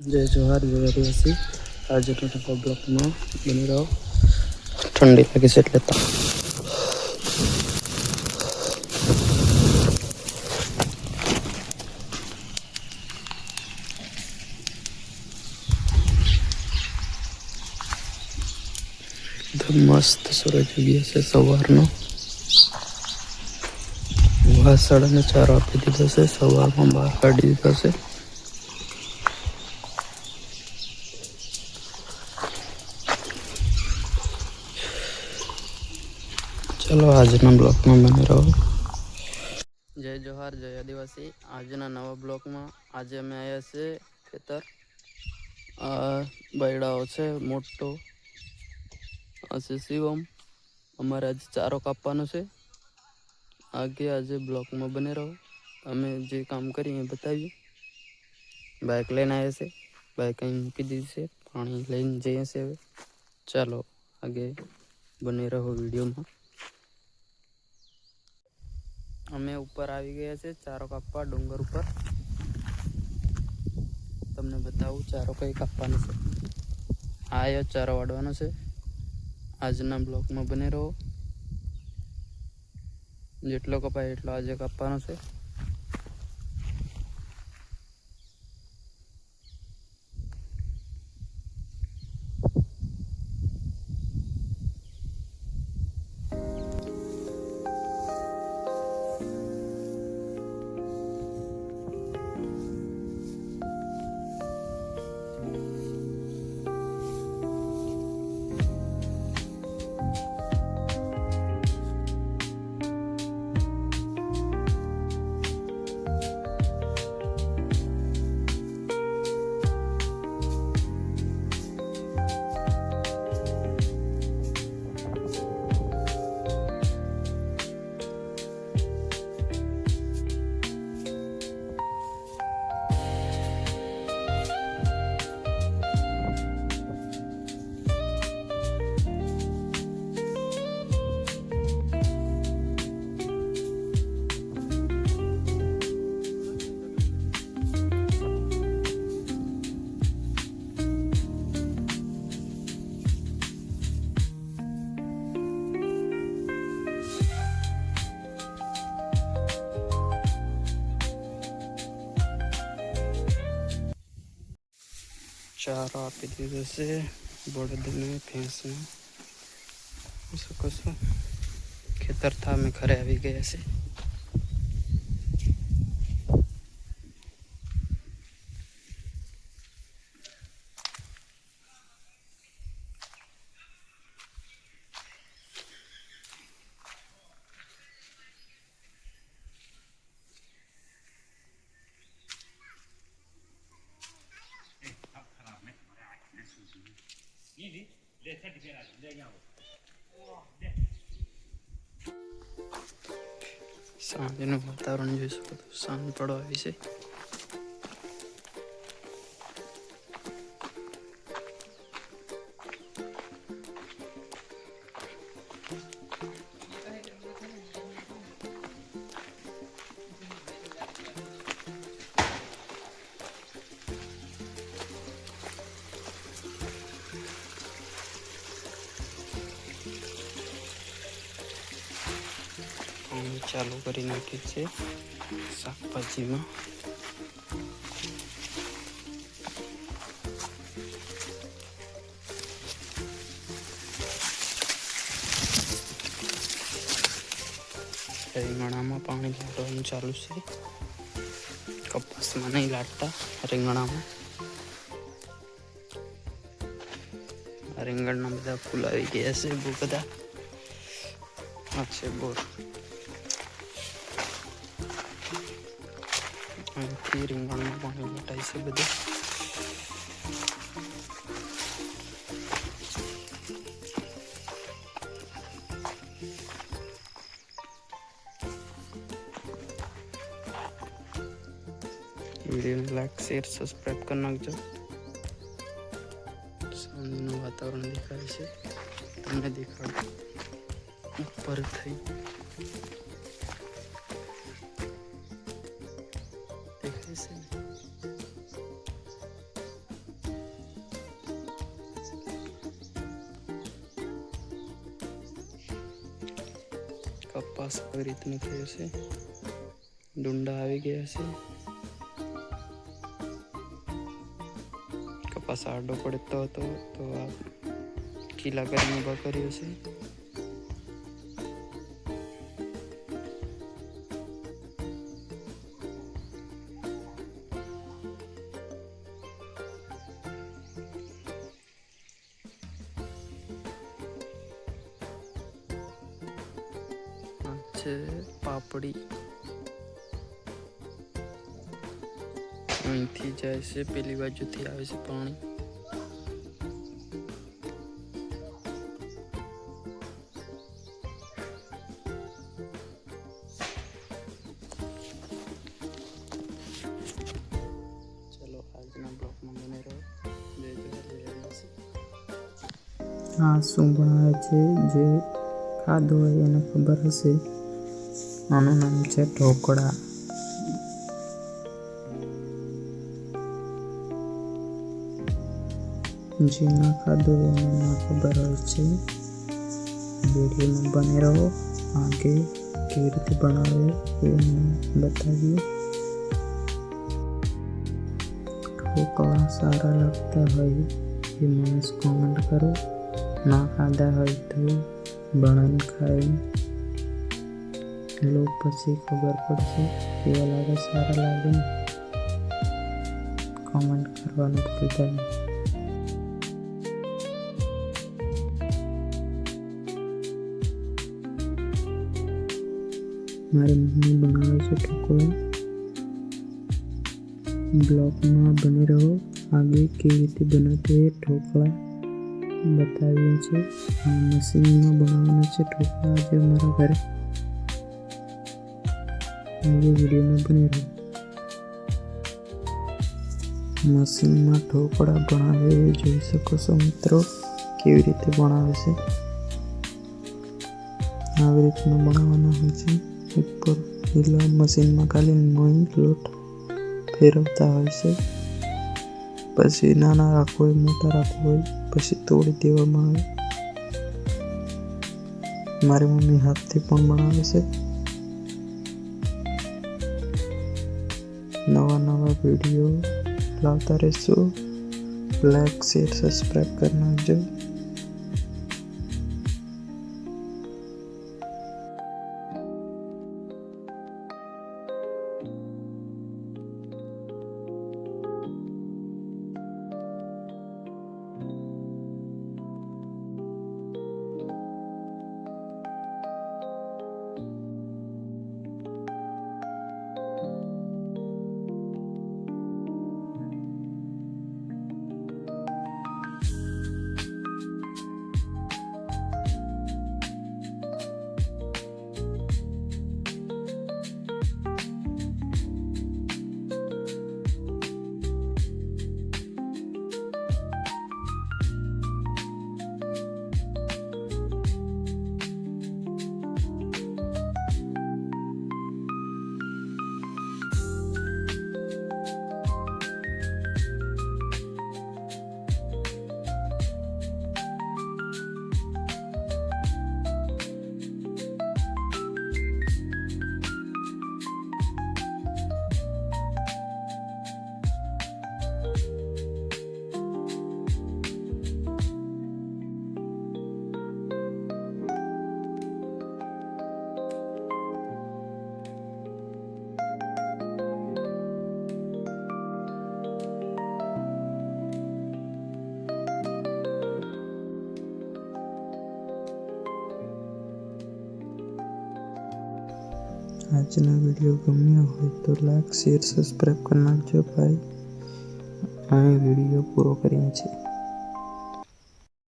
जय जोहार जय आदिवासी। आज ब्लॉक में बनी रहो। ठंडी लगे से लेता एकदम मस्त सूरज उगी से सवार नो वासड़ा ने चारो आपी दीधो से सवार में बहार काढ़ी दीधो से। चलो आज ब्लॉक में बने रहो। जय जोहार जय आदिवासी। आज नवा ब्लॉक में आज अमे आया से खेतर बैडाओ से मोटो आसे शिवम अमारे आज चारो कापवानो से। आगे आज ब्लॉक में बने रहो। अमे जे काम करिए बताइए। बाइक लेने आए से बाइक कहीं मूकी दी से पानी लઈને जઈએ से। હવે ચાલો आगे बने रहो वीडियो में। અમે ઉપર આવી ગયા છે ચારો કાપવા ડુંગર ઉપર। તમને બતાવું ચારો કઈ કાપવાનો છે। આયો ચારો વાડવાનો છે। આજના બ્લોકમાં બને રહો। જેટલો કપાય એટલો આજે કાપવાનો છે। चारो आपी दीधो से बड़द ने भैंस ने सको छो। खेतर था में घरे आई गया से। सांजनु वातावरण જોઈ શકો તો સાંજ પડવા આવી છે। चालू કરી નાખી છે શાકભાજીમાં। રીંગણામાં પાણી લાટવાનું ચાલુ છે। કપાસમાં નહીં લાટતા રીંગણામાં। રીંગણના બધા ફૂલ આવી ગયા છે બહુ બધા। આ છે બોર। અહીંથી રીંગણમાં પાણી લટાય છે બધું। वीडियो लाइक शेयर सब्सक्राइब कर नाखजो। साँजનું વાતાવરણ દેખાય છે તમને દેખાડું ઉપર થઈ દેખાય છે। કપાસ આવી રીતનું થયું છે. ડુંડા આવી ગયા છે. કપાસ આડો પડતો હતો તો આ ખીલા કરીને ઊભા કર્યો છે. છે પાપડી અહીંથી જાય છે, પેલી બાજુથી આવે છે પાણી. ચલો આજના બ્લોકમાં બને રહો. આ શું બનાવે છે? જે ખાધું હોય એને ખબર હશે. આનું નામ છે ઢોકળા. જે ના ખાધું હોય એને ના ખબર હોય છે. વિડીયોમાં બને રહો. આગે કેવી રીતે બનાવે એ બતાવીએ. ઢોકળા સારા લાગતા હોય એ મને કોમેન્ટ કરો. ના ખાધા હોય તો બનાવીને ખાઈ લો, પછી ખબર પડશે કેવા લાગે, સારા લાગે ને. કોમેન્ટ કરવાનું ભૂલતા નહીં. મારી મમ્મી બનાવે છે ઢોકળા. બ્લોગમાં બની રહો. આગે કેવી રીતે બનાવते हैं ઢોકળા બતાવીએ છીએ. મશીનમાં બનાવવાના છે ઢોકળા આજે અમારા ઘરે. આગે વિડીયોમાં બની રહો. મશીનમાં ઢોકળા બનાવે જોઈ શકો છો મિત્રો, કેવી રીતે બનાવે છે. આવી રીતના બનાવવાના હોય છે. ઉપર લીલા મશીનમાં ખાલી મોઈ લોટ ફેરવતા હોય છે. પછી નાના રાખવું હોય, મોટા રાખવું હોય, પછી તોડી દેવામાં આવે. મારી મમ્મી હાથથી પણ બનાવે છે. નવા નવા વિડીયો લાવતા રહેશું. લાઈક શેર સબસ્ક્રાઈબ કરી નાખજો. આજનો વિડીયો ગમ્યો હોય તો લાઈક શેર સબસ્ક્રાઈબ કરી નાખજો ભાઈ. અહીં વિડીયો પૂરો કરીએ છીએ.